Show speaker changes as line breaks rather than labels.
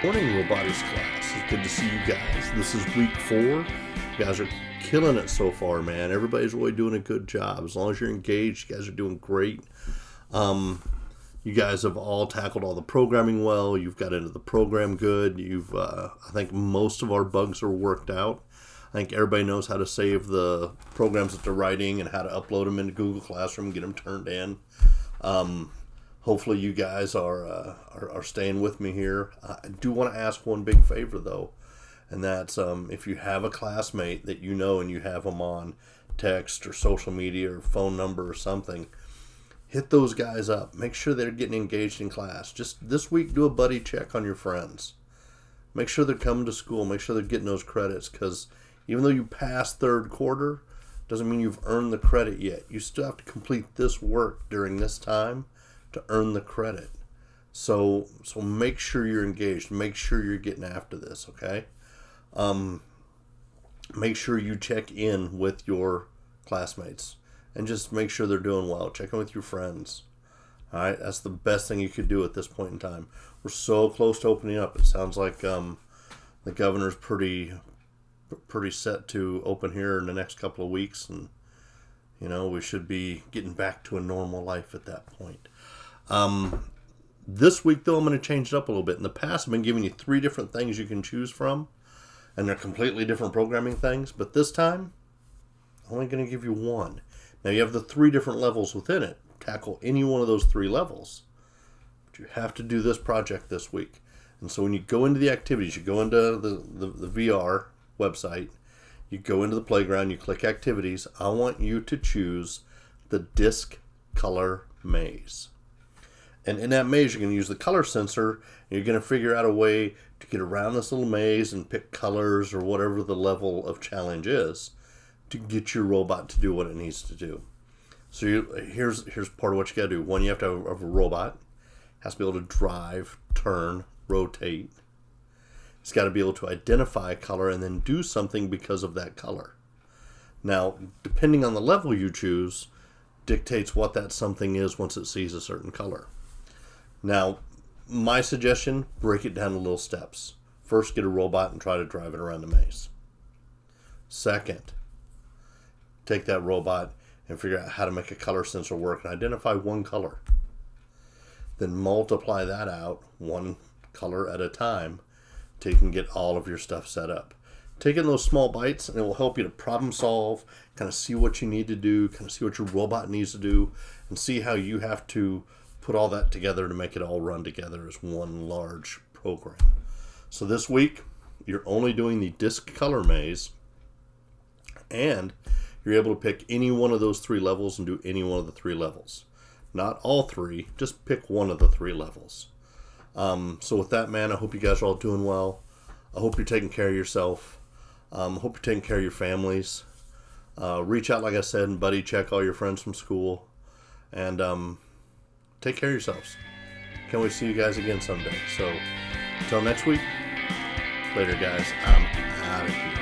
Morning, Robotics class. It's good to see you guys. This is week 4. You guys are killing it so far, man. Everybody's really doing a good job. As long as you're engaged, you guys are doing great. You guys have all tackled all the programming well. You've got into the program good. I think most of our bugs are worked out. I think everybody knows how to save the programs that they're writing and how to upload them into Google Classroom and get them turned in. Hopefully you guys are staying with me here. I do want to ask one big favor though, and that's if you have a classmate that you know and you have them on text or social media or phone number or something, hit those guys up. Make sure they're getting engaged in class. Just this week, do a buddy check on your friends. Make sure they're coming to school. Make sure they're getting those credits, because even though you passed third quarter, doesn't mean you've earned the credit yet. You still have to complete this work during this time to earn the credit. So make sure you're engaged. Make sure you're getting after this, okay? Make sure you check in with your classmates and just make sure they're doing well. Check in with your friends. All right, that's the best thing you could do at this point in time. We're so close to opening up. It sounds like the governor's pretty set to open here in the next couple of weeks, and we should be getting back to a normal life at that point. This week, though, I'm going to change it up a little bit. In the past, I've been giving you 3 different things you can choose from, and they're completely different programming things. But this time, I'm only going to give you 1. Now, you have the 3 different levels within it. Tackle any one of those 3 levels. But you have to do this project this week. And so when you go into the activities, you go into the VR website, you go into the playground, you click activities. I want you to choose the disc color maze. And in that maze, you're going to use the color sensor, and you're going to figure out a way to get around this little maze and pick colors or whatever the level of challenge is to get your robot to do what it needs to do. So here's part of what you got to do. 1, you have to have a robot. It has to be able to drive, turn, rotate. It's got to be able to identify a color and then do something because of that color. Now, depending on the level you choose, dictates what that something is once it sees a certain color. Now, my suggestion, break it down to little steps. First, get a robot and try to drive it around the maze. Second, take that robot and figure out how to make a color sensor work and identify one color. Then multiply that out 1 color at a time till you can get all of your stuff set up. Take in those small bites, and it will help you to problem solve, kind of see what you need to do, kind of see what your robot needs to do, and see how you have to put all that together to make it all run together as one large program. So this week, you're only doing the disc color maze, and you're able to pick any one of those 3 levels and do any one of the 3 levels. Not all 3, just pick one of the 3 levels. So with that, man, I hope you guys are all doing well. I hope you're taking care of yourself. I hope you're taking care of your families. Reach out, like I said, and buddy check all your friends from school. And take care of yourselves. Can't wait to see you guys again someday. So until next week, later guys, I'm out of here.